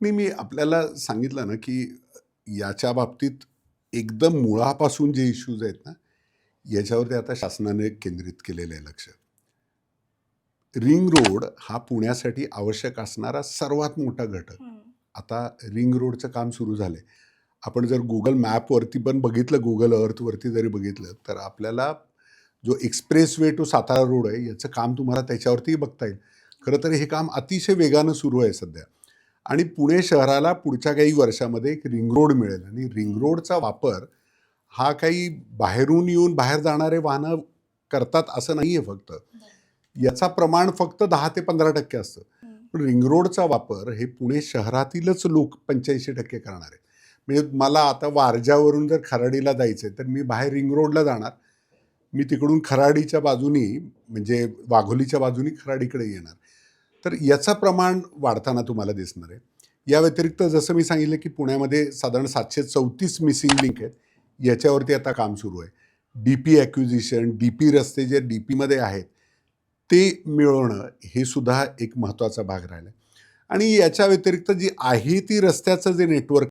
नाही, मी आपल्याला सांगितलं ना, की याच्या बाबतीत एकदम मुळापासून जे इश्यूज आहेत ना, याच्यावरती आता शासनाने केंद्रित केलेलं आहे लक्ष. रिंग रोड हा पुण्यासाठी आवश्यक असणारा सर्वात मोठा घटक. हं. आता रिंग रोडचं काम सुरू झालंय. आपण जर Google मॅपवरती पण बघितलं, Google अर्थवरती जरी बघितलं, तर आपल्याला जो expressway to Satara road आहे, याचं काम तुम्हाला त्याच्यावरतीही बघता येईल. खरं तर हे काम अतिशय वेगानं सुरू आहे सध्या. आणि पुणे शहराला पुढच्या काही वर्षामध्ये एक रिंग रोड मिळेल आणि रिंग हं. रोडचा वापर हा काही बाहेरून येऊन बाहेर जाणारे वाहनं करतात असं नाहीये फक्त. बरं. याचा प्रमाण फक्त 10 ते 15% असतं. हं. पण रिंग रोडचा वापर हे पुणे शहरातीलच लोक 85% करणार आहेत. म्हणजे मला आता वारजावरून जर खराडीला जायचंय, तर मी बाहेर रिंग रोडला जाणार. मी तिकडून खराडीच्या बाजूनी म्हणजे वाघोलीच्या बाजूनी खराडीकडे येणार. तर याचं प्रमाण वाढताना तुम्हाला दिसणार आहे. या व्यतिरिक्त जसं मी सांगितलं, की पुण्यामध्ये साधारण 734 मिसिंग लिंक आहेत. याच्यावरती आता काम सुरू आहे. डी-पी ॲक्विजिशन, डी-पी रस्ते जे डी-पीमध्ये आहेत, ते मिळवणं हे सुद्धा एक महत्त्वाचा भाग राहिला आहे. आणि याच्या व्यतिरिक्त जी आहे ती रस्त्याचं जे नेटवर्क